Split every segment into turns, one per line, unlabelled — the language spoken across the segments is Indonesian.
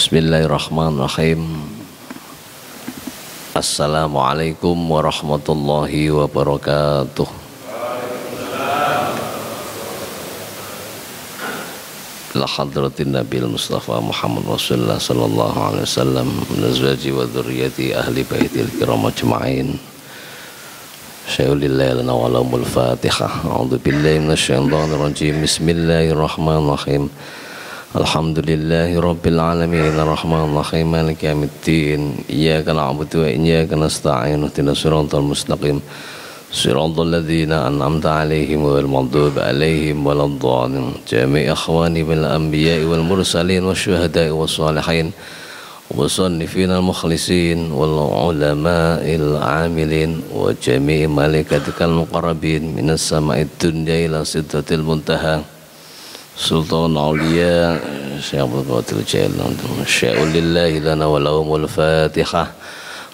Bismillahirrahmanirrahim. Assalamualaikum warahmatullahi wabarakatuh. Ila hadratin Nabil Mustafa Muhammad Rasulullah sallallahu alaihi wasallam min azwaji wa dzurriyyati ahli baitil kiram ajma'in. Syai'ulillahi lana wa lahumul Fatihah. A'udzu billahi minasyaitonir rajim. Bismillahirrahmanirrahim. Alhamdulillahi rabbil alamin arrahmanir rahim maliki yaumiddin iyyaka na'budu wa iyyaka nasta'in ihdinas siratal mustaqim siratal ladzina an'amta 'alaihim ghairil maghdubi 'alaihim waladdallin jami' ikhwani bil anbiya'i wal mursalin wasyuhada'i was shalihin wasannifin al mukhlisin wal ulama'il 'amilin wa jami' malaikatikal muqarrabin minas sama'id dunya ila sidratil muntaha Sultan Aulia Syekh Abdul Qadir Jailan Syai'ulillahi lana wa lahumul Fatihah.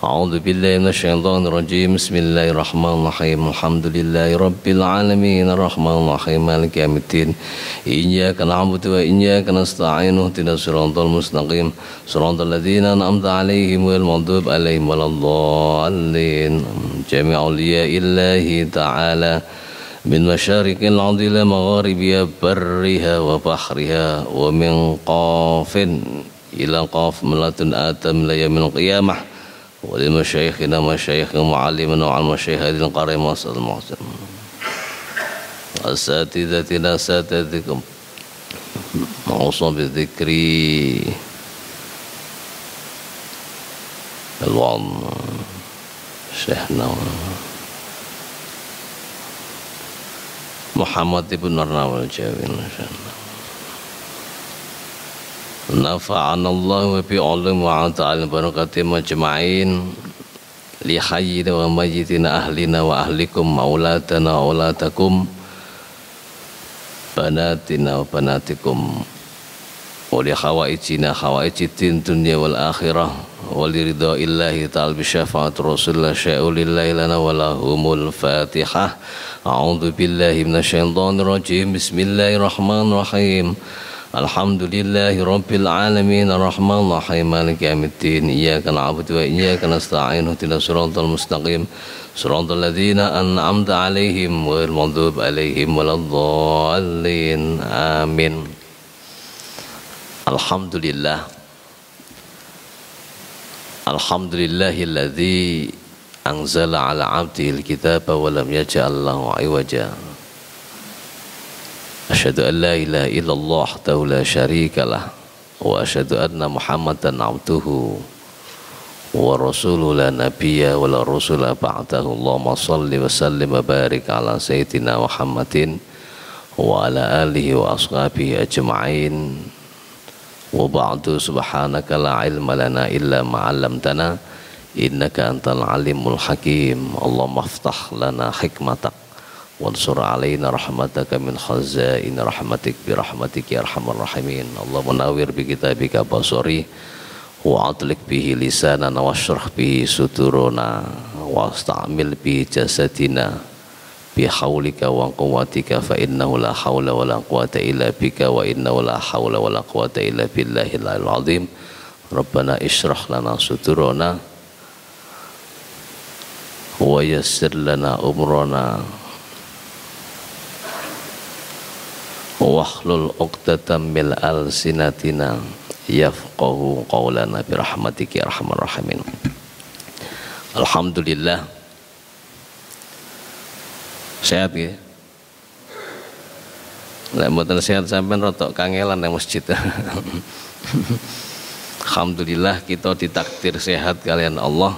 A'udzu billahi minasyaitonir rajim. Bismillahirrahmanirrahim. Alhamdulillahi rabbil alamin arrahmanir rahim maliki yaumiddin iyyaka na'budu wa iyyaka nasta'in ihdinas siratal mustaqim siratal ladzina an'amta 'alaihim ghairil maghdubi 'alaihim waladdallin jami'ul lillahi ta'ala min masyariqil ardi ila magharibiha barriha wa bahriha wa min qafin ila qaf melatun atam la yaumil qiyamah wa lil masyayikhina masyayikhum mu'allimin wa al masyayikhil qarim wasal muhsin asatidatina asatidikum ma'usum bidzikri al-wa'am syekhna Muhammad ibn Narnawal Jawin nafa'ana Allah bi ulum wa ta'ala barakati majma'in li hayyina wa mayyitina ahlina wa ahlikum maulatana wa aulatakum banatina wa banatikum wa li hawaijina hawaijid dunya wal akhirah wa li ridaillahi ta'ala bi syafa'ati rasulillah syai'ulillahi lana wa lahumul Fatihah. A'udzu billahi minasyaitonir rajim. Bismillahirrahmanirrahim. Alhamdulillahi rabbil alamin arrahmanir rahim maliki yaumiddin iyyaka na'budu wa iyyaka nasta'in ihdinas siratal mustaqim siratal ladzina an'amta 'alaihim ghairil maghdubi 'alaihim waladdallin. Amin. Alhamdulillah. Alhamdulillahilladzi anzala ala abdihil kitaba wa lam yaj'al lahu 'iwaja. Asyhadu an la ilaha illallah wahdahu la syarika lah wa asyhadu anna Muhammadan 'abduhu wa rasuluhu la nabiyya wa la rasula ba'dahu. Allahumma shalli wa sallim wa barik ala sayyidina Muhammadin wa ala alihi wa ashabihi ajma'in. Wa ba'du, subhanaka la ilma lana illa ma 'allamtana innaka antal alimul hakim. Allahumma aftah lana hikmatak wansur alaina rahmataka min khazain rahmatik bi rahmatik ya arhamar rahimin. Allahumma nawwir bi kitabika basari wa atlik bihi lisanana washrah bihi suturuna wasta'mil bihi jasadina bi haulika wa quwwatika fa innahu la haula wa la quwwata illa bika wa innahu la haula wa la quwwata illa billahil azim. Rabbana ishrah lana suturana wa yassir lana umrana wahlul 'uqdatam min alsinatina yafqahu qawlana bi rahmatika ya arhamar rahimin. Alhamdulillah. Sehat ya? Nek mboten sehat sampean rotok kangelan nang masjid. Alhamdulillah kita ditakdir sehat kalian Allah.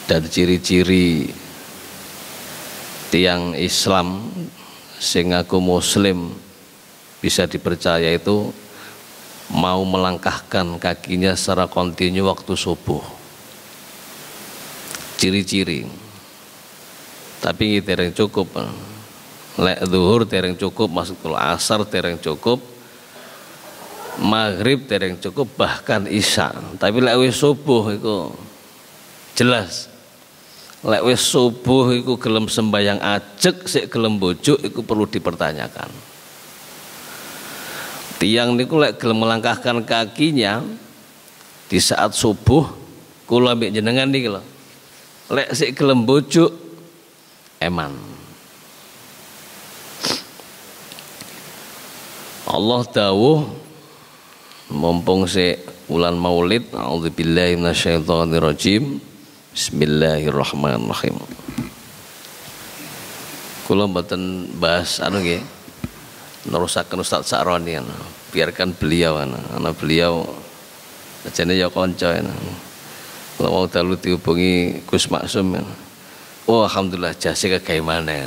Dan ciri-ciri tiang Islam sing aku muslim bisa dipercaya itu mau melangkahkan kakinya secara kontinu waktu subuh. Ciri-ciri. Tapi tereng cukup. Lek zuhur tereng cukup, masuk asar tereng cukup, maghrib tereng cukup, bahkan isya. Tapi lek wis subuh itu jelas. Lek wis subuh iku gelem sembayang ajeg sik gelem bojuk iku perlu dipertanyakan. Tiang niku lek gelem melangkahkan kakinya di saat subuh, kula mbek jenengan niki lho. Lek sik gelem bojuk eman. Allah dawuh mumpung sik wulan Maulid, a'udzubillahi minasyaitonirrajim. Bismillahirrahmanirrahim. Kula mboten bahas anu nggih. Nerusaken Ustaz Sa'roni, biarkan beliau anak beliau ajane ya kanca. Kalau mau dalu dihubungi Gus Maksum. Oh alhamdulillah jase kegawe maneh.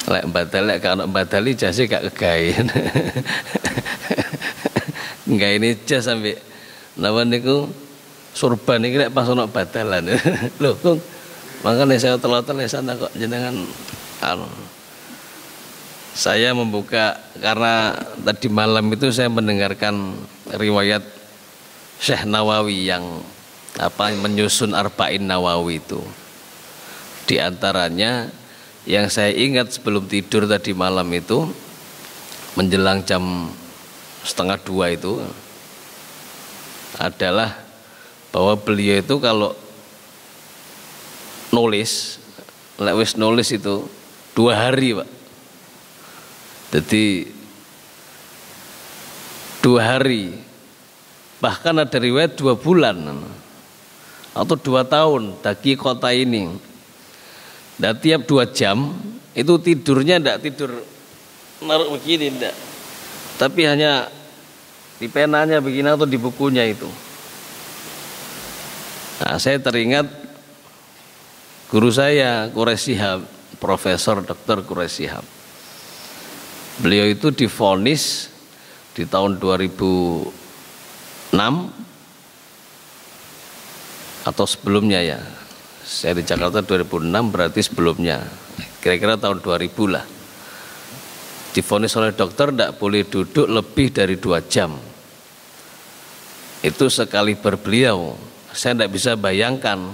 Lek badal lek kana badali jase gak kegawe. Enggak ini jas sampai napa niku surban iki lek pas ono badalan. Lho, Kung. Makanya saya telat-telat sana kok jenengan anu. Saya membuka karena tadi malam itu saya mendengarkan riwayat Syekh Nawawi yang menyusun Arba'in Nawawi itu. Di antaranya yang saya ingat sebelum tidur tadi malam itu menjelang jam 1:30 itu adalah bahwa beliau itu kalau nulis, lewis nulis itu 2 hari Pak. Jadi 2 hari, bahkan ada riwayat 2 bulan atau 2 tahun daki kota ini. Dan tiap 2 jam itu tidurnya tidak tidur naruh begini tidak, tapi hanya di penanya begini atau di bukunya itu. Nah, saya teringat guru saya Quraisy Shihab, Profesor Dr. Quraisy Shihab. Beliau itu divonis di tahun 2006 atau sebelumnya ya. Saya di Jakarta 2006 berarti sebelumnya. Kira-kira tahun 2000 lah. Divonis oleh dokter tidak boleh duduk lebih dari 2 jam. Itu sekali berbeliau. Saya tidak bisa bayangkan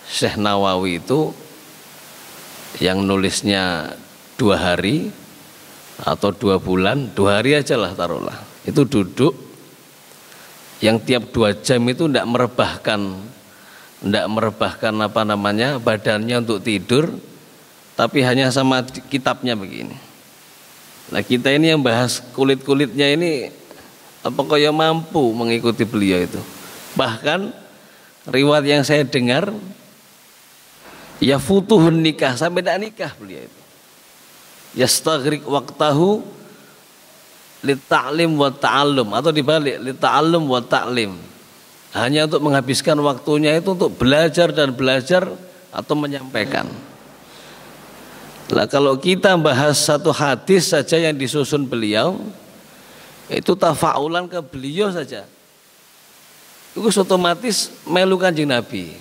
Syekh Nawawi itu yang nulisnya 2 hari atau 2 bulan, 2 hari aja lah taruhlah. Itu duduk yang tiap 2 jam itu tidak merebahkan badannya untuk tidur, tapi hanya sama kitabnya begini. Nah kita ini yang bahas kulit-kulitnya ini apakah ya mampu mengikuti beliau itu. Bahkan riwayat yang saya dengar ya futuhun nikah, sampai tidak nikah beliau itu. Yastaghriq waqtahu lita'lim wa ta'allum, atau dibalik lita'allum wa ta'lim, hanya untuk menghabiskan waktunya itu untuk belajar dan belajar atau menyampaikan. Nah kalau kita bahas satu hadis saja yang disusun beliau itu tafa'ulan ke beliau saja, itu otomatis melu Kanjeng Nabi.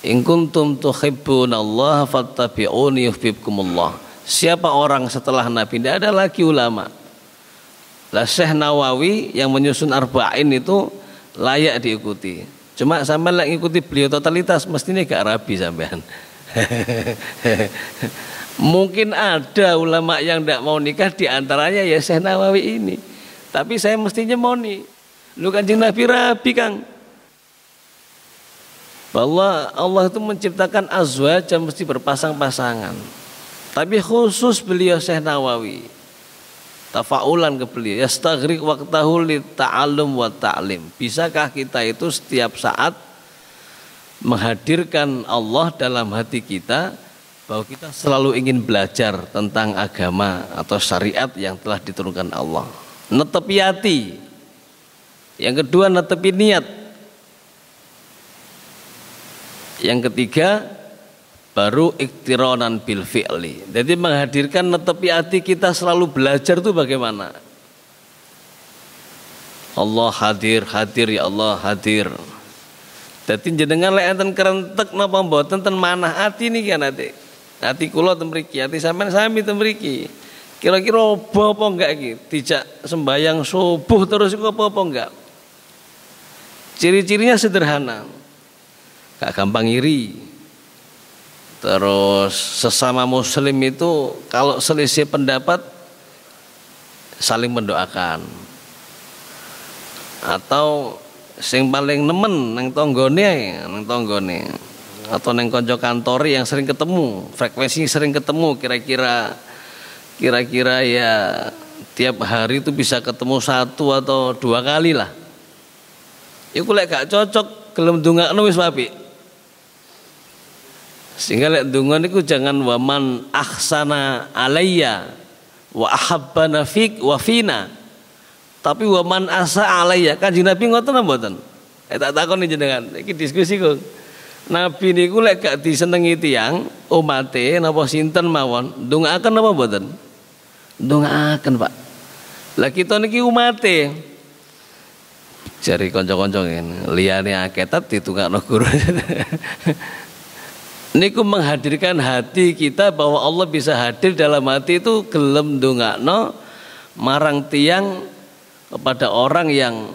In kuntum tuhibbunallaha fattabi'uni yuhibbukumullah. Siapa orang setelah Nabi? Tidak ada lagi ulama. Lah Syekh Nawawi yang menyusun Arba'in itu layak diikuti. Cuma sampai lagi ikuti beliau totalitas mestinya gak rabi sampean. Mungkin ada ulama yang tidak mau nikah, di antaranya ya Syekh Nawawi ini. Tapi saya mestinya mau nih. Lu Kanjeng Nabi rabi Kang. Bahwa Allah itu menciptakan azwaj mesti berpasang-pasangan. Tapi khusus beliau Syekh Nawawi tafa'ulan ke beliau, yastaghriq waqtahu li ta'allum wa ta'lim. Bisakah kita itu setiap saat menghadirkan Allah dalam hati kita, bahwa kita selalu ingin belajar tentang agama atau syariat yang telah diturunkan Allah. Netepi hati. Yang kedua netepi niat. Yang ketiga baru iktironan bil fi'li. Jadi menghadirkan netepi hati kita selalu belajar itu bagaimana? Allah hadir, hadir ya Allah hadir. Jadi jenengan lek enten kerentek napa mboten ten manah ati niki kan ati. Ati kula ten mriki, ati sampean sami ten mriki. Kira-kira apa enggak iki? Dijak sembayang subuh terus iku apa enggak? Ciri-cirinya sederhana. Gak gampang iri. Terus sesama muslim itu kalau selisih pendapat saling mendoakan. Atau sing paling nemen nang tanggane, atau nang kanca kantori yang sering ketemu, frekuensi sering ketemu, kira-kira ya tiap hari itu bisa ketemu 1 atau 2 kali lah. Iku lek gak cocok gelem ndongakno wis apik. Sehingga lek ndonga niku jangan waman ahsana alayya wa ahabbana fik wa fina. Tapi waman asa alayya. Kanjeng Nabi ngoten napa mboten? Tak takoni jenengan. Iki diskusi kok. Nabi niku lek gak disenengi tiyang umate napa sinten mawon, ndongaaken napa mboten? Ndongaaken, Pak. Lah kita niki umate. Jari kanca-kanca ngene, liyane aketat ditungakno guru. Niku menghadirkan hati kita bahwa Allah bisa hadir dalam hati itu gelem ndongakno marang tiyang kepada orang yang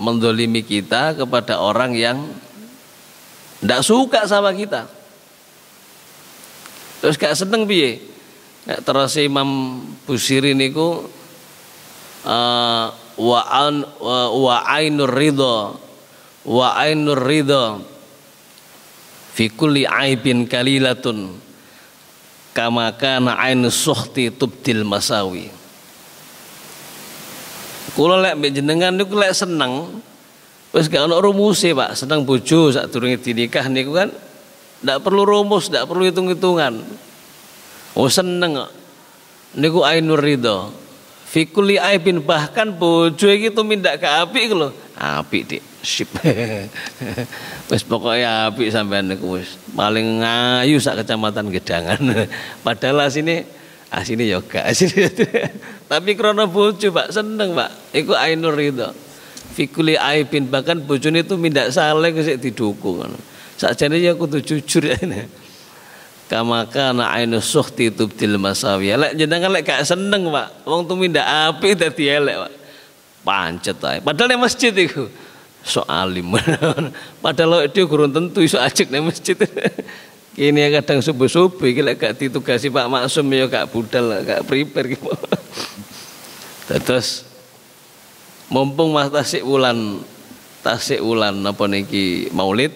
mendolimi kita, kepada orang yang tidak suka sama kita. Terus gak seneng piye? Terus Imam Busiri niku wa ainur ridha fi kulli aibin kalilatun kama kana ainus suhti tubdil masawi. Kula lek mbek jenengan niku lek seneng wis gak ono rumuse, Pak. Seneng bojo sadurunge dinikah niku kan ndak perlu rumus, ndak perlu hitung-hitungan. Oh seneng kok. Niku ainur ridha. Fi kulli aibin, bahkan bojo iki tumindak ke apik lho. Apik, Dik. Sip. Wis pokoke apik sampean niku wis paling ngayu sak kecamatan Gedangan. Padahal asine ya gak asine. Tapi krana bojo, Pak, seneng, Pak. Iku ainur ridha. Fi kulli aibin, bahkan bojone itu mindak saleh sik didukung. Sakjane ya kudu jujur ya. Kama kana ainus suhti tubdil masawi. Lek jenengan lek gak seneng, Pak, wong tumindak apik dadi elek, Pak. Pancet ae. Padahal nek masjid iku sok alim. Padahal dia gurun tentu iso ajek nang masjid. Kini kadang subuh-subuh iki lek gak ditugasi Pak Maksum ya gak budal, gak prepare iki. Terus mumpung Mas tasik wulan napa niki Maulid,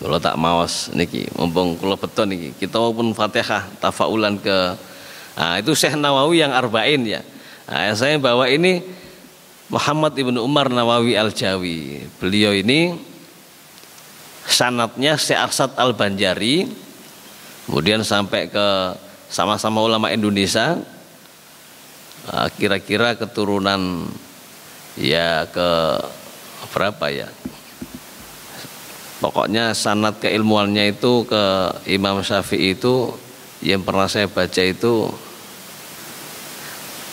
kalau tak mawas niki mumpung kula beton niki kita pun Fatihah tafaulan ke itu Syekh Nawawi yang arba'in ya. Saya bawa ini Muhammad Ibnu Umar Nawawi Al-Jawi. Beliau ini sanadnya Syekh Arsad Al-Banjari, kemudian sampai ke sama-sama ulama Indonesia, kira-kira keturunan ya ke berapa ya, pokoknya sanad keilmuannya itu ke Imam Syafi'i itu yang pernah saya baca itu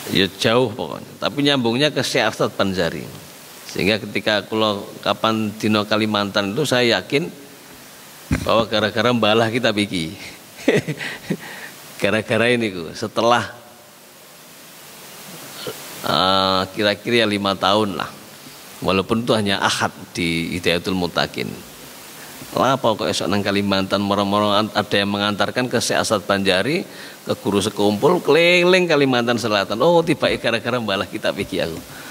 ya jauh pokoknya, tapi nyambungnya ke Syekh Arsad Banjari. Sehingga ketika kalau kapan dino Kalimantan itu saya yakin bahwa gara-gara mbalah kita biki. Gara-gara ini setelah kira-kira 5 tahun lah, walaupun itu hanya ahad di Hidayatul Mutakin. Lah apa kok esok nang Kalimantan moro-moro ada yang mengantarkan ke Syekh Arsad Banjari, ke guru sekumpul keliling Kalimantan Selatan. Oh tiba gara-gara mbalah kita pikir aku.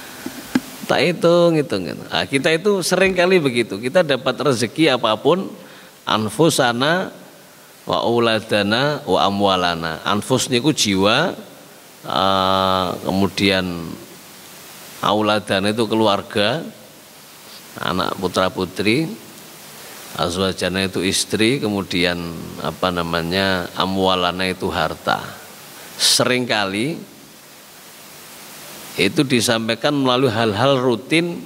Tak hitung. Nah, kita itu sering kali begitu. Kita dapat rezeki apapun, anfusana wa auladana wa amwalana. Anfus niku jiwa, kemudian auladana itu keluarga, anak putra putri, azwajana itu istri, kemudian amwalana itu harta. Seringkali itu disampaikan melalui hal-hal rutin,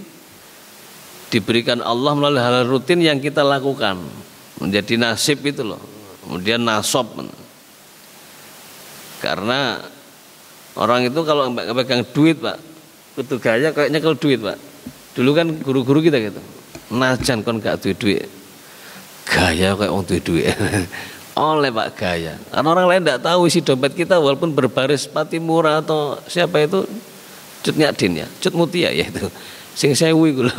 diberikan Allah melalui hal-hal rutin yang kita lakukan, menjadi nasib itu loh, kemudian nasab. Karena orang itu kalau nggak pegang duit, Pak, itu gaya kayaknya kalau duit, Pak. Dulu kan guru-guru kita gitu, najan kon gak duit, gaya kayak orang duit. Oleh Pak gaya, karena orang lain tidak tahu isi dompet kita, walaupun berbaris Patimura atau siapa itu, Cut Nyadin ya, Cut Mutia ya itu, sing sewu iku lho.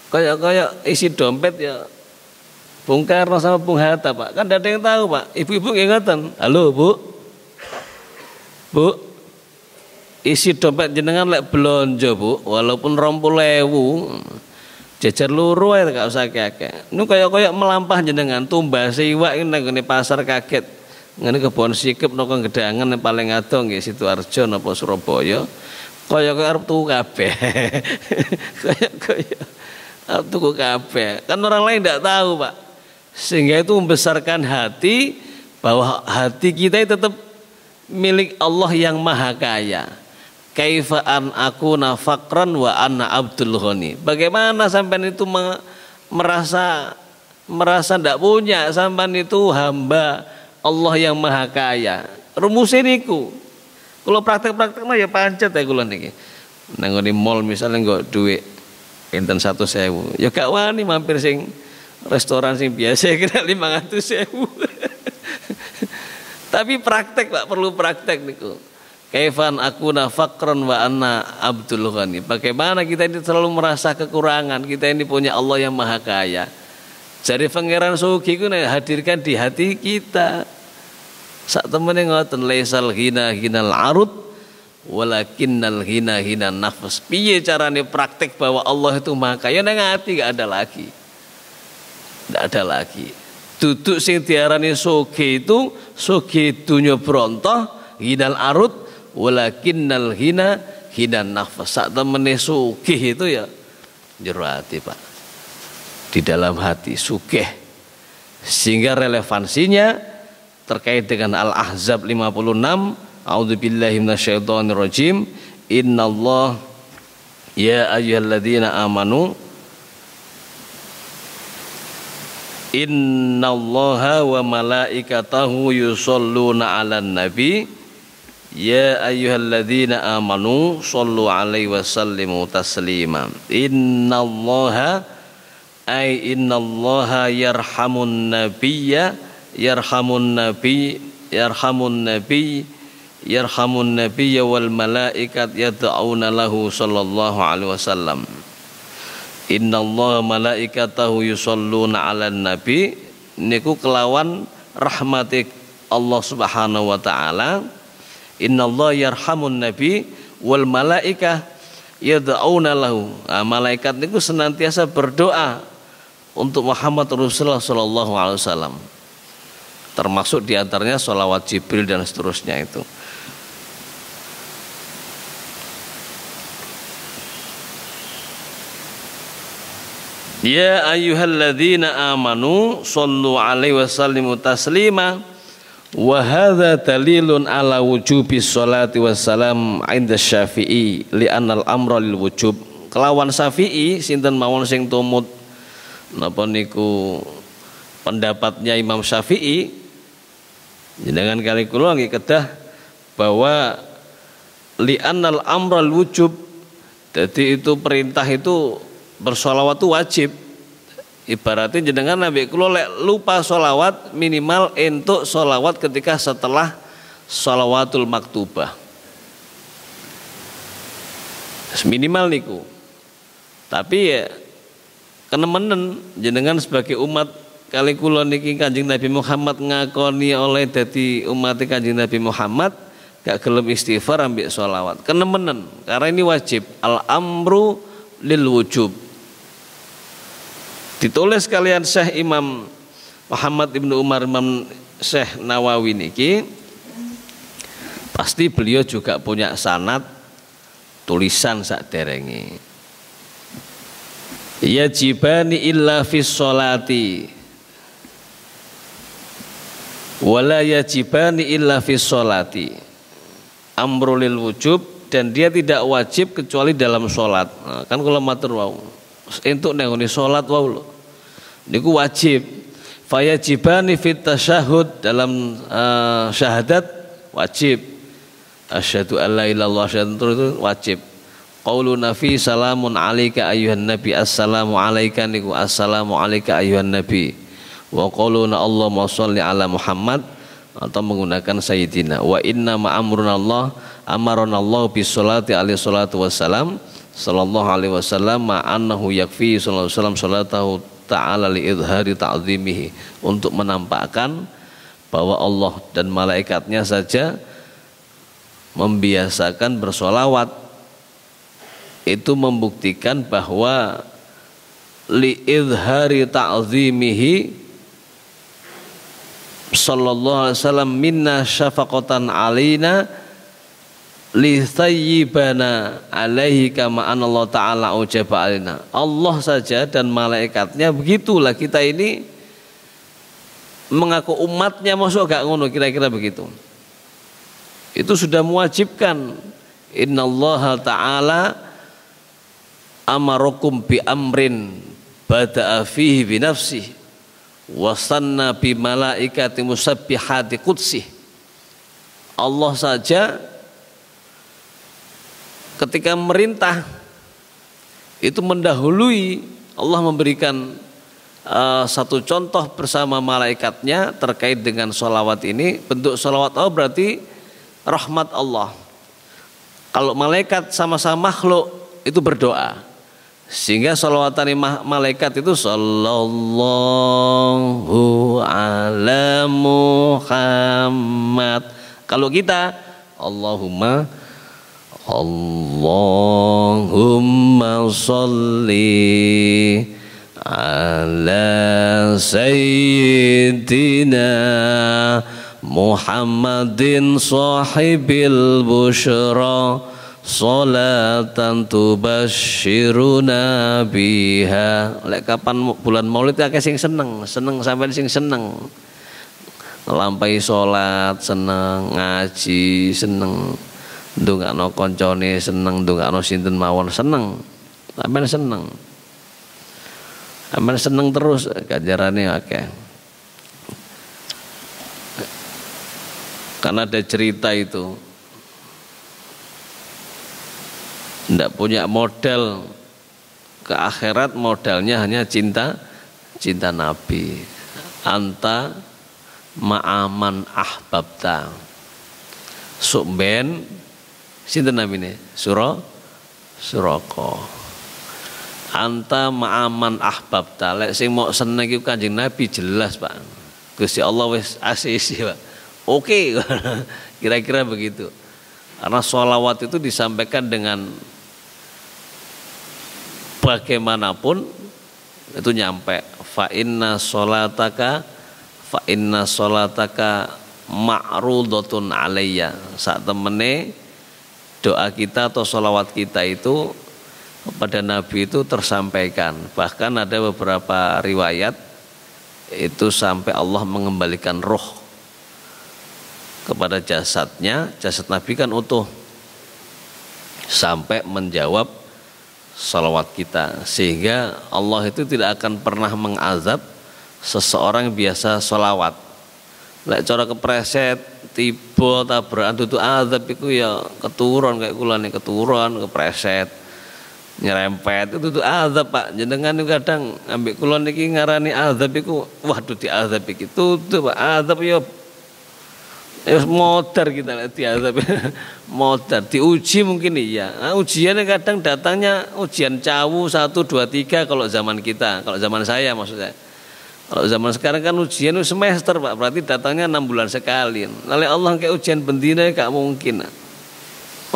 Kayak isi dompet ya Bung Karno sama Bung Hatta, Pak. Kan tidak ada yang tahu, Pak. Ibu-ibu ingatan, halo Bu, isi dompet jenengan lek belanja Bu, walaupun 20.000 jajar loro ae gak usah akeh. Nu kaya melampah jenengan tumbas iwak nang ngene pasar kaget. Ngene kebon sikep napa gedangan paling adoh nggih Sidoarjo napa Surabaya. Kaya arep tuku kabeh. Kaya arep tuku kabeh. Kan orang lain tidak tahu, Pak. Sehingga itu membesarkan hati bahwa hati kita itu tetap milik Allah yang Maha Kaya. Kaifa an akuna faqran wa anna abdul ghani. Bagaimana sampean itu merasa ndak punya, sampean itu hamba Allah yang Maha Kaya. Rumusnya niku. Kalau praktek-praktek mah ya pancet ya kula niki. Nang ngene mall misalnya nggo dhuwit enten 100.000. Ya gak wani mampir sing restoran sing biasa kira 500.000. Tapi praktek Pak, perlu praktek niku. Kaifan akuna faqran wa anna abdul ghani. Bagaimana kita ini selalu merasa kekurangan, kita ini punya Allah yang Maha Kaya. Jadi pangeran sugi ku hadirkan di hati kita. Sak temene ngoten laisal ghina ghinal arud walakinnal ghina ghinan nafs. Piye carane praktek bahwa Allah itu Maha Kaya nang ati gak ada lagi. Tidak ada lagi. Duduk sing diarani sugi itu sugi dunya brontoh ghinal arud walakinnal hina hinan nafas. Sak temene sugih itu ya jero hati Pak, di dalam hati sugih. Sehingga relevansinya terkait dengan Al-Ahzab 56, a'udzubillahi minasyaitonirrajim, innallah ya ayyuhalladzina amanu innallaha wa malaikatahu yusholluna 'alan nabi ya ayyuhalladzina amanu shollu alaihi wasallimu taslima. Innallaha yarhamun nabiyya yarhamun nabiyya wal malaikat yad'una lahu sallallahu alaihi wasallam. Innallaha malaikatahu yusholluna 'alan nabi niku kelawan rahmatik Allah Subhanahu wa taala. Innallaha yarhamun nabi wal malaikah yad'una lahu. Malaikat niku senantiasa berdoa untuk Muhammad Rasulullah sallallahu alaihi wasallam. Termasuk diantaranya sholawat Jibril dan seterusnya itu. Ya ayyuhalladzina amanu shollu alaihi wasallimu taslima. Wa hadza dalilun ala wujubis sholati wassalam 'inda Syafi'i li'anna al-amra lil wujub. Kelawan Syafi'i sinten mawon sing tumut napa niku pendapatnya Imam Syafi'i, jenengan kali kula nggih kedah bahwa li'anna al-amra lil wujub. Jadi itu perintah itu bersolawat itu wajib. Ibaratnya jenengan Nabi kula lek lupa sholawat minimal entuk sholawat ketika setelah sholawatul maktubah. Minimal niku. Tapi ya kenemenen jenengan sebagai umat kali kula niki Kanjeng Nabi Muhammad ngakoni oleh dadi umat Kanjeng Nabi Muhammad gak gelem istighfar ambek sholawat. Kenemenen karena ini wajib. Al-amru lil wujub. Ditulis kalian Syekh Imam Muhammad Ibnu Umar Imam Syekh Nawawi niki, pasti beliau juga punya sanad tulisan sakderenge. Yajibani illa fis sholati wala yajibani illa fis sholati. Amrul lil wujub, dan dia tidak wajib kecuali dalam sholat. Nah, kan kalau matur wau entuk nengoni sholat wau lho niku wajib. Fayajibani fit tasyahud, dalam syahadat wajib. Asyhadu alla ilaha illallah, itu wajib. Qauluna fi salamun alaika ayyuhan nabi, assalamu alaika niku assalamu alaika ayyuhan nabi. Wa qauluna Allahumma sholli ala Muhammad, atau menggunakan sayyidina. Wa inna ma amruna Allah amarana Allah bis sholati alaihi salatu wassalam sallallahu alaihi wasallam ma annahu yakfi sallallahu alaihi wasallam salatahu ta'ala li idhari ta'zimihi, untuk menampakkan bahwa Allah dan malaikatnya saja membiasakan bersolawat. Itu membuktikan bahwa li'idhari ta'zimihi sallallahu alaihi wasallam minna syafaqatan alaina li thayyibana alaihi kama anallahu ta'ala ujaba alaina. Allah saja dan malaikatnya begitulah kita ini mengaku umatnya, masuk gak ngono, kira-kira begitu. Itu sudah mewajibkan. Innallaha ta'ala amarakum bi amrin bada'a fihi bi nafsihi wa sanna bi malaikati musabbihati qudsih. Allah saja ketika merintah itu mendahului. Allah memberikan satu contoh bersama malaikatnya terkait dengan sholawat ini. Bentuk sholawat Allah berarti rahmat Allah. Kalau malaikat sama-sama makhluk itu berdoa, sehingga sholawatan malaikat itu sallallahu ala Muhammad. Kalau kita Allahumma sholli ala sayyidina Muhammadin sahibil busyra sholatan tubashiruna biha. Lek kapan bulan Maulid akeh sing seneng sampean sing seneng. Nglampahi salat seneng, ngaji seneng, ndongakno kancane seneng, ndongakno sinten mawon seneng. Sampean seneng. Sampean seneng terus ganjarane akeh. Karena ada cerita itu, tidak punya modal ke akhirat, modalnya hanya cinta Nabi. Anta ma'aman ahbabta. Sukben sinten namine? Suraka. Anta ma'aman ahbabta. Lek sing mau seneng iku Kanjeng Nabi jelas, Pak. Gusti Allah wis asisi, Pak. Oke. Kira-kira begitu. Karena sholawat itu disampaikan dengan bagaimanapun itu nyampe. Fa inna sholataka ma'rudatun alayya. Saat temene doa kita atau sholawat kita itu pada Nabi itu tersampaikan. Bahkan ada beberapa riwayat itu sampai Allah mengembalikan roh kepada jasadnya. Jasad Nabi kan utuh, sampai menjawab salawat kita. Sehingga Allah itu tidak akan pernah mengazab seseorang yang biasa salawat. Lek cara kepreset tiba tabrakan itu azab itu ya keturun kayak kula nih, keturun kepreset nyerempet itu azab, Pak. Jenengan itu kadang ambek kula niki ngarani azab iku waduh diazab iki tuh Pak, azab ya modar kita lihat diazab. Modar diuji mungkin iya. Nah, ujiannya kadang datangnya ujian cawu 1, 2, 3 kalau zaman kita, kalau zaman saya maksudnya. Kalau zaman sekarang kan ujian itu semester, Pak. Berarti datangnya 6 bulan sekali. Lalu Allah kayak ujian bendina gak mungkin.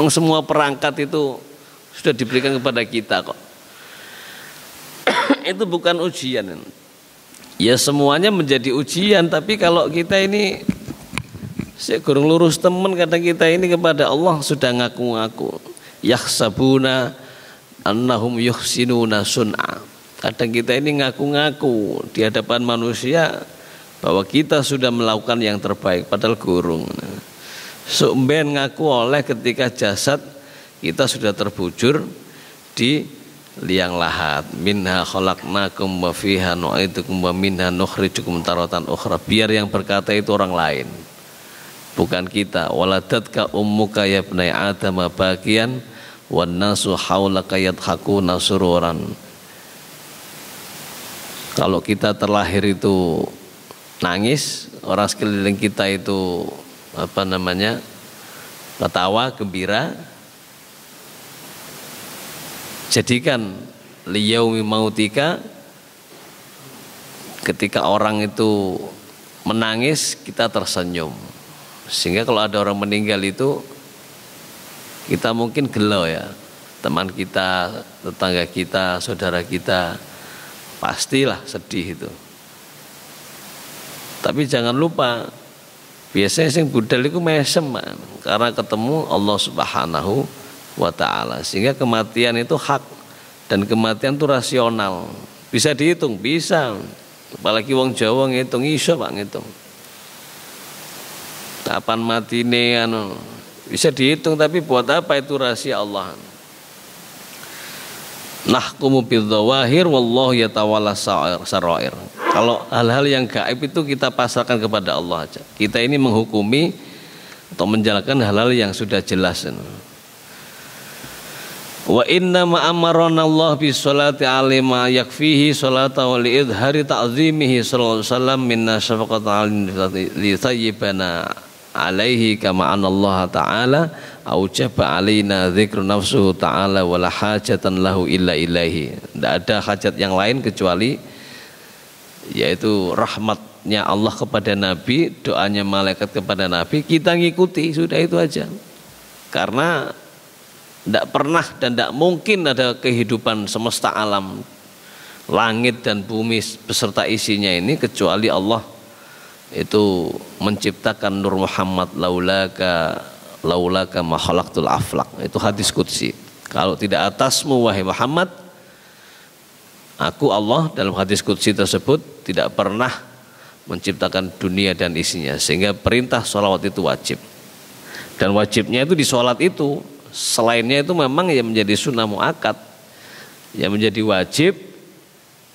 Semua perangkat itu sudah diberikan kepada kita kok. Itu bukan ujian. Ya semuanya menjadi ujian, tapi kalau kita ini kurang lurus teman, kadang kita ini kepada Allah sudah ngaku-ngaku. Yahsabuna annahum yuhsinuna sun'a. Kadang kita ini ngaku-ngaku di hadapan manusia bahwa kita sudah melakukan yang terbaik, padahal gurung. Sumben ngaku oleh ketika jasad kita sudah terbujur di liang lahat. Minha khalaqnakum wa fiha nu'idukum wa minha nukhrijukum taratan ukhra. Biar yang berkata itu orang lain, bukan kita. Waladatka ummuka ya ibnai adam baqiyan wan nasu haulaka yadhakuna sururan. Kalau kita terlahir itu nangis, orang sekeliling kita itu ketawa, gembira. Jadikan liyaumi mautika, ketika orang itu menangis kita tersenyum. Sehingga kalau ada orang meninggal itu Kita mungkin gelo ya, teman kita, tetangga kita, saudara kita, pastilah sedih itu. Tapi jangan lupa, biasanya sing budal itu mesem man, karena ketemu Allah Subhanahu wa Ta'ala. Sehingga kematian itu hak, dan kematian itu rasional. Bisa dihitung, bisa. Apalagi wong Jawa ngitung, iso Pak ngitung. Kapan matine anu bisa dihitung, tapi buat apa itu rahasia Allah. Nahkumu bidzawahir wallahu yatawalla sarair. Kalau hal-hal yang gaib itu kita pasrahkan kepada Allah aja. Kita ini menghukumi atau menjalankan hal-hal yang sudah jelas. Wa inna ma amarana Allah bi sholati alima yakfihi sholata wa li idhari ta'zimihi sallallahu alaihi wasallam minna syafaqatan li tayyibana alaihi kama anna Allah ta'ala aujaba alaina dzikru nafsuhu ta'ala wala hajatan lahu illa ilaihi. Tidak ada hajat yang lain kecuali yaitu rahmatnya Allah kepada Nabi, doanya malaikat kepada Nabi, kita ngikuti, sudah itu aja. Karena tidak pernah dan tidak mungkin ada kehidupan semesta alam, langit dan bumi beserta isinya ini kecuali Allah itu menciptakan Nur Muhammad laulaka ma khalaqtul aflaq. Itu hadis qudsi. Kalau tidak atasmu wahai Muhammad, aku Allah, dalam hadis qudsi tersebut tidak pernah menciptakan dunia dan isinya. Sehingga perintah sholawat itu wajib. Dan wajibnya itu di sholat itu. Selainnya itu memang yang menjadi sunnah muakkad. Yang menjadi wajib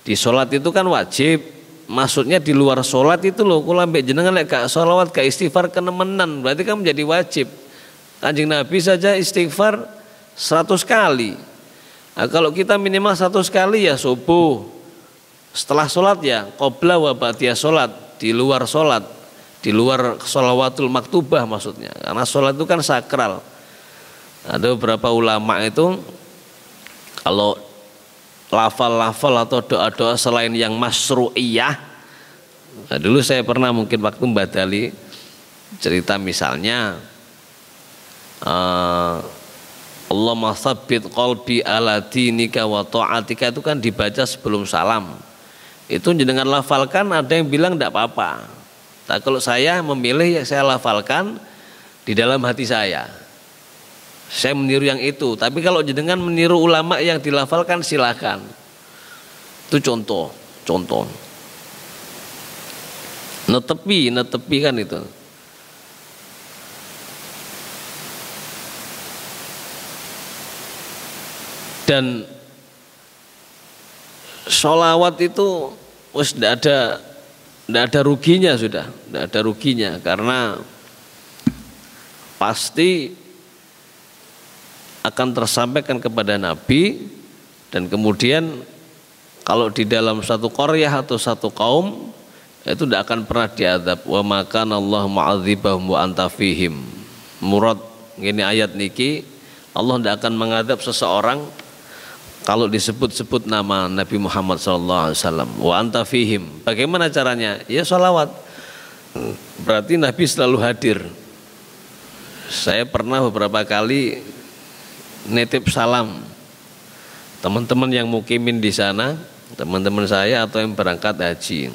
di sholat itu kan wajib. Maksudnya di luar sholat itu loh, kula mbek jenengan lek gak sholawat gak istighfar kenemenan, berarti kan menjadi wajib. Kanjeng Nabi saja istighfar 100 kali. Nah, kalau kita minimal 100 kali ya subuh, setelah sholat ya qobla wa ba'diyah sholat, di luar sholat, di luar sholawatul maktubah maksudnya, karena sholat itu kan sakral. Ada beberapa ulama itu kalau lafal-lafal atau doa-doa selain yang masyru'iyah. Nah, dulu saya pernah mungkin waktu badali cerita misalnya Allahumma tsabbit qalbi ala dinika wa ta'atika, itu kan dibaca sebelum salam. Itu jenengan lafalkan, ada yang bilang tidak apa-apa. Nah, kalau saya memilih ya saya lafalkan di dalam hati saya. Saya meniru yang itu, tapi kalau jenengan meniru ulama yang dilafalkan silakan. Itu contoh. Netepi kan itu. Dan sholawat itu wis tidak ada ruginya sudah, tidak ada ruginya karena pasti akan tersampaikan kepada Nabi. Dan kemudian kalau di dalam satu qaryah atau satu kaum itu tidak akan pernah diadab. Wa makana Allah mu'adzibahum wa anta fihim. Murad ngene ayat niki, Allah tidak akan mengadab seseorang kalau disebut-sebut nama Nabi Muhammad SAW. Wa anta fihim. Bagaimana caranya? Ya sholawat. Berarti Nabi selalu hadir. Saya pernah beberapa kali nitip salam teman-teman yang mukimin di sana, teman-teman saya atau yang berangkat haji.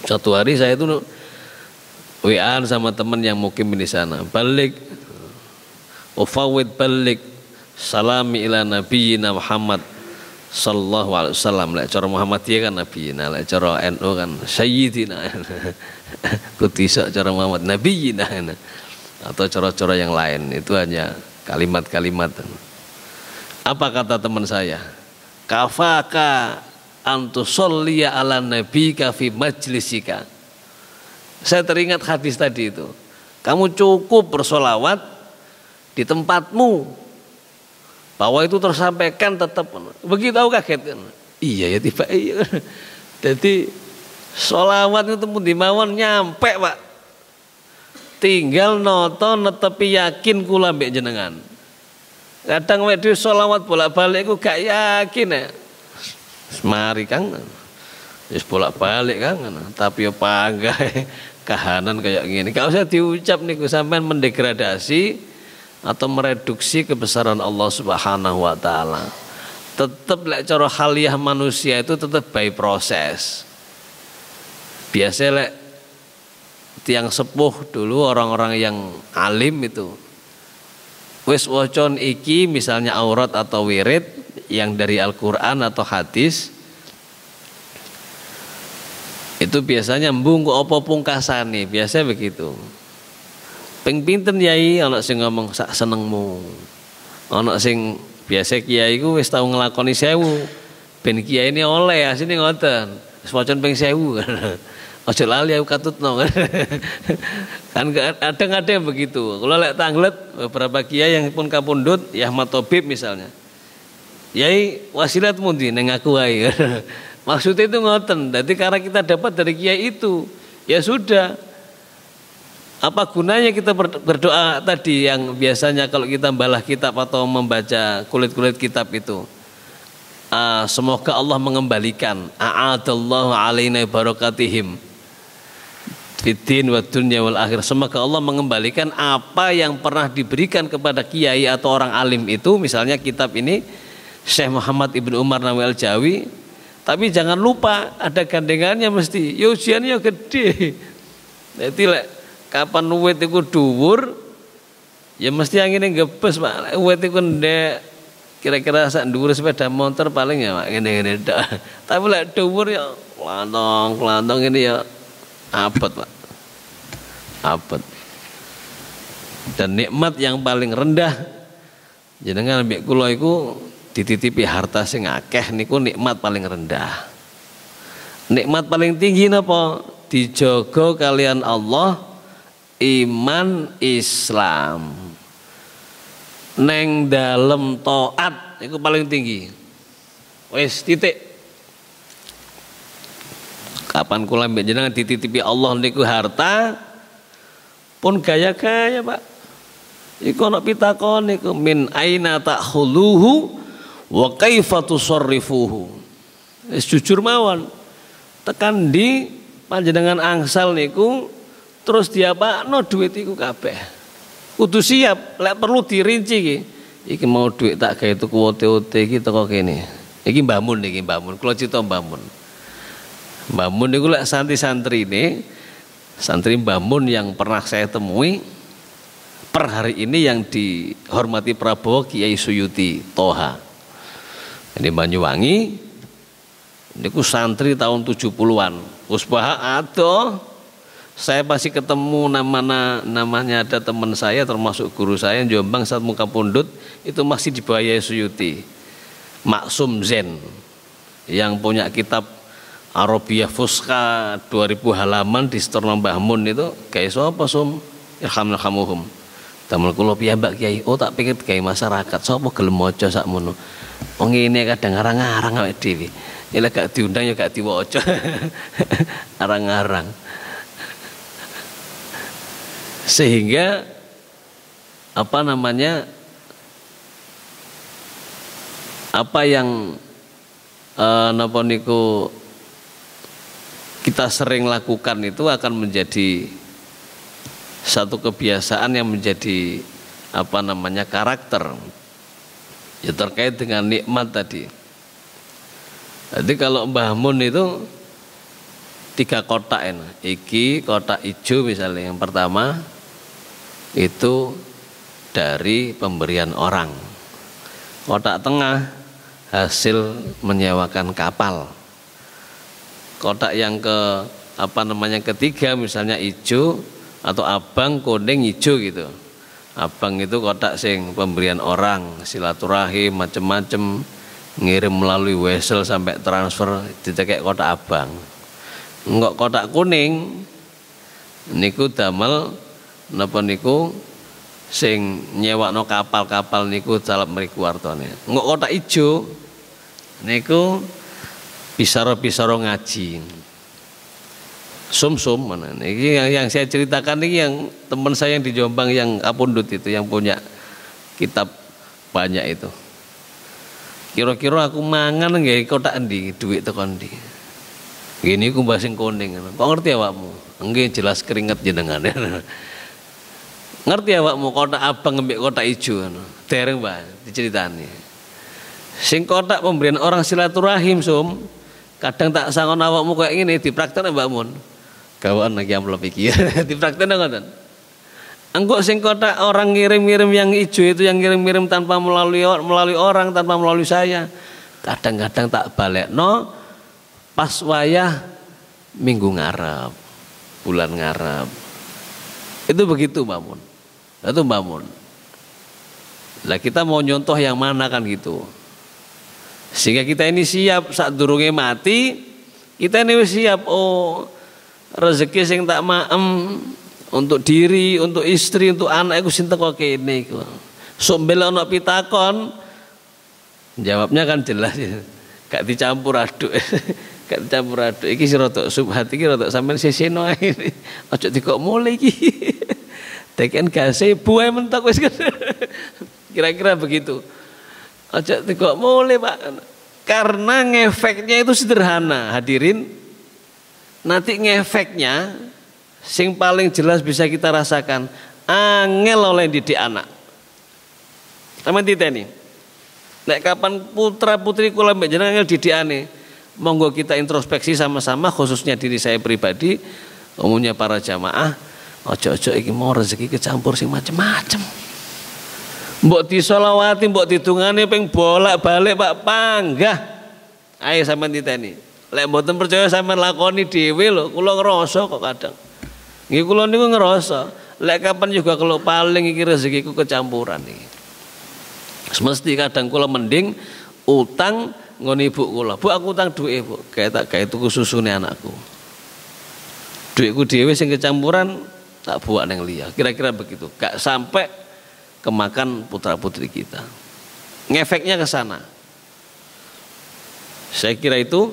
Suatu hari saya itu WA sama teman yang mukimin di sana, balik ufawid balik salami ila nabiyina Muhammad sallallahu alaihi wasallam. Lek cara Muhammadiyah kan nabiyina, lek cara NU kan sayyidina. Kutisa cara Muhammad nabiyina atau cara-cara yang lain, itu hanya kalimat-kalimat. Apa kata teman saya? Kafaka antusolliya ala nabika fi majlisika. Saya teringat hadis tadi itu. Kamu cukup bersolawat di tempatmu, bahwa itu tersampaikan tetap. Begitu aku kaget. Iya ya tiba iya. Jadi solawat itu pun dimawon nyampe Pak. Tinggal nonton netepi yakin kula mbek jenengan. Kadang wedhe sholawat bolak-balik aku gak yakin ya. Mari Kang. Wis bolak-balik Kang, tapi yo panggae kahanan kayak gini. Gak usah diucap niku, sampean mendegradasi atau mereduksi kebesaran Allah Subhanahu wa taala. Tetap lek cara haliah manusia itu tetap by proses. Biasa lek tiang sepuh dulu, orang-orang yang alim itu wis wocon iki misalnya aurat atau wirid yang dari Al-Qur'an atau hadis, itu biasanya mbungku apa pungkasane, biasa begitu. Ping pinten yai, ana sing ngomong sak senengmu. Ana sing biasa kiai ku wis tau nglakoni 1000 ben kiai ini oleh asine ngoten. Wis wocon ping 1000. Aja lali aku katutno. Kan kadang-kadang begitu. Kalau lek tanglet beberapa kiai yang pun kapundhut, ya Ahmad Thabib misalnya. Yai wasilat mundi ning aku wae. Maksudnya itu ngoten. Jadi karena kita dapat dari kiai itu, ya sudah. Apa gunanya kita berdoa tadi yang biasanya kalau kita membalah kitab atau membaca kulit-kulit kitab itu? Semoga Allah mengembalikan a'adallahu alaina barakatihim fiddin wa dunya wal akhir. Semoga Allah mengembalikan apa yang pernah diberikan kepada kiai atau orang alim itu, misalnya kitab ini Syekh Muhammad Ibnu Umar Nawawi Al-Jawi. Tapi jangan lupa ada gandengannya mesti. Ya ujiannya gede. Jadi kapan uwit iku dhuwur, ya mesti angine ngebes, Pak. Uwit iku ndek kira-kira sak dhuwur sepeda motor paling ya Pak, ngene-ngene tok. Tapi lek dhuwur ya klantong ini ya abot, Pak. Abot. Dan nikmat yang paling rendah jenengan ambek kula iku dititipi harta sing akeh niku nikmat paling rendah. Nikmat paling tinggi napa? Dijaga kalian Allah, iman Islam, neng dalem taat itu paling tinggi. Wes titik. Kapan kula mbek jenengan dititipi Allah niku harta pun gaya-gaya, Pak. Iku ana pitakon niku min aina ta'khuluhu wa kaifa tusarrifuhu. Wis jujur mawon. Tekan di panjenengan angsal niku terus diapakno duit iku kabeh. Kudu siap, lek perlu dirinci iki. Iki mau duit tak gawe tuku ote-ote iki teko kene. Iki mbamun iki mbamun. Kula cita mbamun. Mbamun niku lek santri-santrine, santri mbamun yang pernah saya temui per hari ini yang dihormati Prabowo Kiai Suyuti Toha. Ini Banyuwangi. Niku santri tahun 70-an. Usbaha adoh. Saya masih ketemu namanya ada teman saya termasuk guru saya yang Jombang saat muka pundut itu masih di bawah Yai Suyuti, Maksum Zen yang punya kitab Arabiyah Fusqa 2000 halaman di Storno Mbah Mun itu kayak sapa sum irhamnahamuhum damel kula piyambak Kiai. Oh tak pikir gawe masyarakat sapa gelem maca sakmono. Wong ngene kadang arang-arang awake dhewe. Nek gak diundang ya gak diwaca. Arang-arang. Sehingga apa yang napa niku kita sering lakukan itu akan menjadi satu kebiasaan yang menjadi karakter ya terkait dengan nikmat tadi. Jadi kalau Mbah Mun itu 3 kotak ini. Iki kotak hijau misalnya yang pertama itu dari pemberian orang. Kotak tengah hasil menyewakan kapal. Kotak yang ketiga misalnya hijau atau abang, kuning, hijau gitu. Abang itu kotak sing pemberian orang, silaturahim macem-macem, ngirim melalui wesel sampai transfer dicekek kotak abang. Enggak kotak kuning niku damel napa niku sing nyewakno kapal-kapal niku calap mriku wartane. Enggak kotak ijo niku pisaro-pisaro ngaji. Sum-sum mana. Ini yang saya ceritakan ini yang teman saya yang di Jombang yang kapundut itu yang punya kitab banyak itu. Kira-kira aku mangan nggih kotak endi duit tekan ndi. Gini ku basing kuning. Kok ngerti awakmu? Nggih jelas keringet jenengan. Ngerti awakmu kotak abang ngembek kotak ijo ngono. Dereng Pak diceritani. Sing kotak pemberian orang silaturahim Sum. Kadang tak sangon awakmu kayak ngene dipraktekne Mbak Mun. Gawon lagi amplop iki. Dipraktekne ngoten. Engko sing kotak orang ngirim-ngirim yang ijo itu yang ngirim-ngirim tanpa melalui orang, tanpa melalui saya. Kadang-kadang tak balekno pas wayah minggu ngarep, bulan ngarep. Itu begitu Mbak Mun. Itu Mbak Mun. Lah kita mau nyontoh yang mana kan gitu. Sehingga kita ini siap saat durunge mati, kita ini siap rezeki sing tak maem untuk diri, untuk istri, untuk anak iku sinten kok kene iku. Sok mbela ana pitakon jawabnya kan jelas ya. Gak dicampur aduk. Gak dicampur aduk. Iki sing rada subhat iki rada sampean seseno ae. Aja dikok mulai iki. Teken gase buah mentok wis. Kira-kira begitu. Aja dikok mulai Pak. Karena ngefeknya itu sederhana hadirin. Nanti ngefeknya sing paling jelas bisa kita rasakan angel oleh didik anak. Sampeyan titeni. Nek kapan putra putri kula mbek jenengan angel didikane, monggo kita introspeksi sama-sama khususnya diri saya pribadi, umumnya para jamaah, ojo-ojo iki mau rezeki kecampur sing macem-macem. Mbok disolawati, mbok didungane ping bolak-balik Pak panggah. Ayo sampean titeni. Lek mboten percaya sampean lakoni dhewe lho, kula ngrasa kok kadang. Nggih kula niku ngrasa, lek kapan juga kalau paling iki rezekiku kecampuran iki. Semesti kadang kula mending utang ngon ibu kula. Bu aku utang duit Bu, kayak tuku susune anakku. Duitku dhewe sing kecampuran tak buat nang liya. Kira-kira begitu. Gak sampai kemakan putra-putri kita. Ngefeknya ke sana. Saya kira itu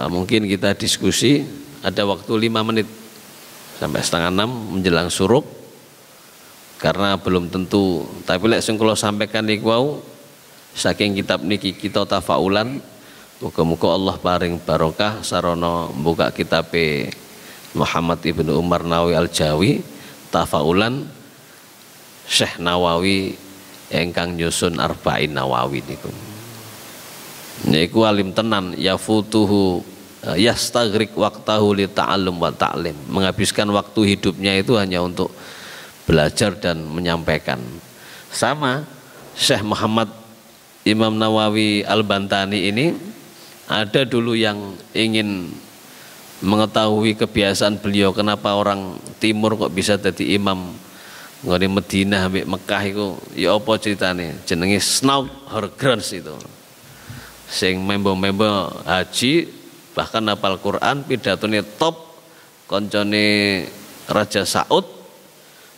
mungkin kita diskusi ada waktu 5 menit sampai setengah 6 menjelang suruk. Karena belum tentu, tapi lek sing kula sampaikan niku wau saking kitab niki kita tafaulan, muga-muga Allah paring barokah sarana buka kitabe Muhammad Ibnu Umar Nawawi Al-Jawi tafaulan Syekh Nawawi engkang nyusun Arba'in Nawawi niku. Niku alim tenan yafutuhu yastagrik waqtahu li ta'allum wa ta'lim. Menghabiskan waktu hidupnya itu hanya untuk belajar dan menyampaikan. Sama Syekh Muhammad Imam Nawawi Al-Bantani ini ada dulu yang ingin mengetahui kebiasaan beliau kenapa orang timur kok bisa jadi imam ngene Madinah ambek Mekah iku ya apa ceritane jenenge Snout Horgrens itu sing member-member haji bahkan hafal Quran pidatone top koncone Raja Saud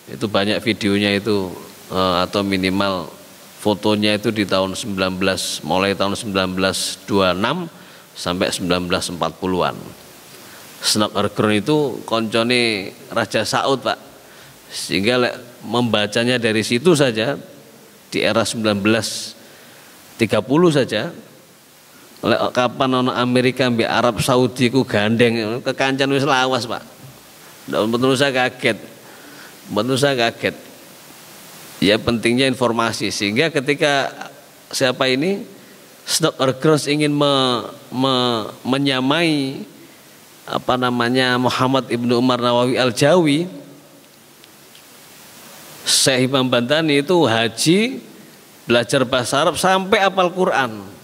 itu banyak videonya itu atau minimal fotonya itu di tahun mulai tahun 1926 sampai 1940-an. Snout Horgrens itu koncone Raja Saud Pak, sehingga membacanya dari situ saja di era 1930 saja. Kapan ono Amerika mbek Arab Saudi ku gandeng kekancan wis lawas Pak. Betul saya kaget. Betul saya kaget. Ya pentingnya informasi sehingga ketika siapa ini Snout Horgrens ingin menyamai apa namanya Muhammad Ibnu Umar Nawawi Al-Jawi, Syekh Imam Bantani itu haji belajar bahasa Arab sampai hafal Quran.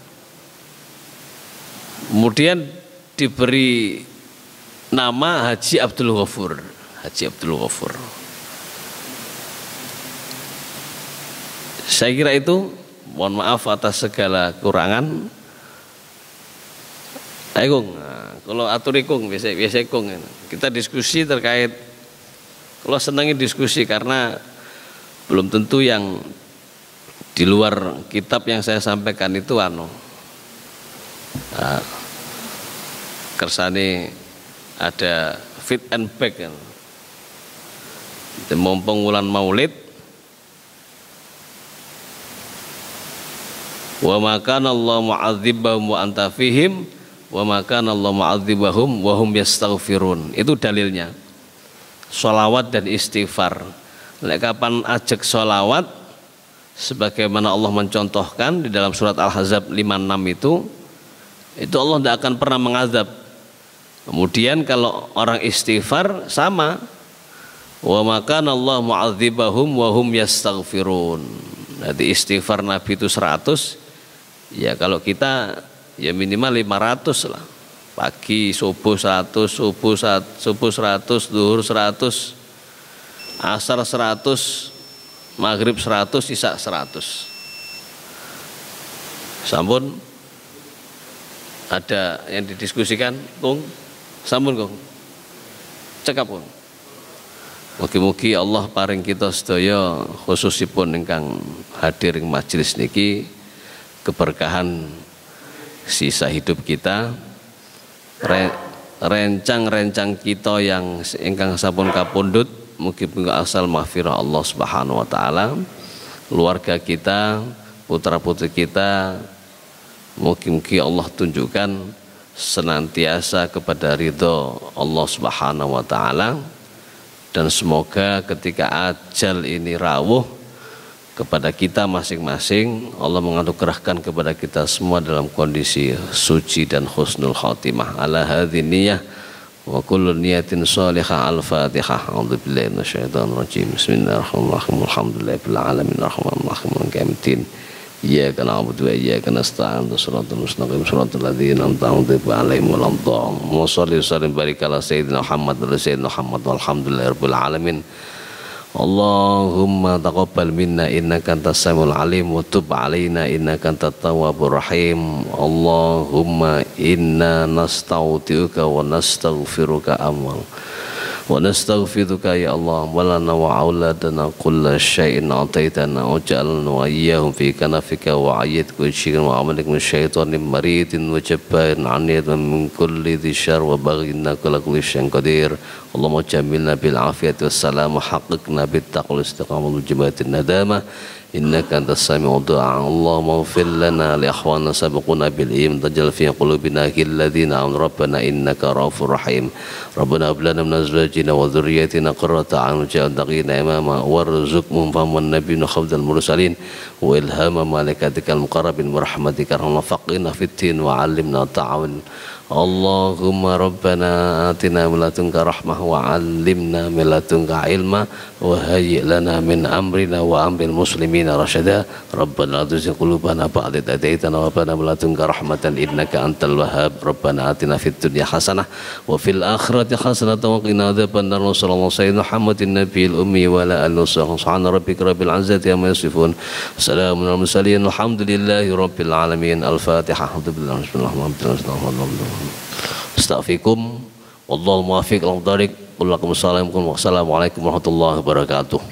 Kemudian diberi nama Haji Abdul Ghafur. Haji Abdul Ghafur. Saya kira itu, mohon maaf atas segala kurangan. Ayo Kung, kalau aturi Kung, biasa Kung. Kita diskusi terkait, kalau senangin diskusi karena belum tentu yang di luar kitab yang saya sampaikan itu kersane ada fit and back kan. Mumpung wulan Maulid wa ma kana Allah mu'adzibahum wa anta fihim wa ma kana Allah mu'adzibahum wa hum yastaghfirun. Itu dalilnya. Sholawat dan istighfar. lek kapan ajek sholawat sebagaimana Allah mencontohkan di dalam surat Al-Ahzab 56 itu Allah tidak akan pernah mengazab. Kemudian kalau orang istighfar sama, wa makana Allah mu'adzibahum wa hum yastaghfirun. Jadi istighfar Nabi itu 100, ya kalau kita ya minimal 500 lah. Pagi subuh 100, subuh 100, zuhur 100, asar 100, maghrib 100, isya 100. Sampun ada yang didiskusikan, Kung? Sampun, Kung? Cekap, Kung? Mugi-mugi Allah paring kita sedaya khususipun ingkang hadir ing majelis niki keberkahan sisa hidup kita, rencang-rencang kita yang ingkang sampun kapundhut mugi-mugi asal mahfirah Allah Subhanahu wa taala, keluarga kita, putra-putri kita, mugi-mugi Allah tunjukkan senantiasa kepada ridho Allah Subhanahu wa taala. Dan semoga ketika ajal ini rawuh kepada kita masing-masing, Allah menganugerahkan kepada kita semua dalam kondisi suci dan husnul khatimah. Ala hadhihi niyyah wa kullu niyatin shalihah. Al-Fatihah. A'udzubillahi minasyaitonir rajim. Bismillahirrahmanirrahim. Alhamdulillahil alamin arrahmanir rahim maliki yaumiddin. Iyyaka na'budu wa iyyaka nasta'in. Shiratal mustaqim shiratal ladzina an'amta 'alaihim ghairil maghdubi 'alaihim waladdallin. Sallim barik ala sayyidina Muhammad wa sayyidina Muhammad walhamdulillahirabbil alamin. Allahumma taqabbal minna innaka antas samiul alim wa tub 'alaina innaka antat tawwabur rahim. Allahumma inna nasta'udzika wa nastaghfiruka amal wa nastaghfiruka ya Allah walana wa auladana kulla syai'in ataitana waj'alna wa iyyahum fi kanafika wa ayyidka syirran wa amalik min syaitanir maridin wa jabbarin anid min kulli dhi syarr wa baghin kulla kulli syai'in qadir. Allahumma jamilna bil afiyati wassalam haqiqna bit taqwa istiqamah wal jamatin nadama innaka antas sami'ud du'a. Allahumma ighfir lana li ikhwana sabaquna bil iman tajal fi qulubina alladhina amanu rabbana innaka raufur rahim. Rabbana hab lana min azwajina wa dhurriyyatina qurrata a'yun waj'alna imama warzuqhum faman nabiyuna khawdal mursalin wa ilhama malaikatikal muqarrabin wa rahmatika faqina fid din wa 'allimna ta'awun. Allahumma rabbana atina min ladunka rahmah wa 'allimna min ladunka ilma wa hayyi' lana min amrina wa amril muslimina rasyada. Rabbana la tuzigh qulubana ba'da idh hadaytana wa hab lana min ladunka rahmatan innaka antal wahhab. Rabbana atina fid dunya hasanah wa fil akhirati hasanah wa qina adzabannar. Sallallahu sayyidina Muhammadin nabiyil ummi wa ala alihi wasallam. Subhana rabbika rabbil izzati amma yasifun. Salamun alal mursalin. Alhamdulillahi rabbil alamin. Al-Fatihah. Bismillahirrahmanirrahim. Astaghfirukum wallahu muwaffiq ila thoriq. Assalamualaikum warahmatullahi wabarakatuh.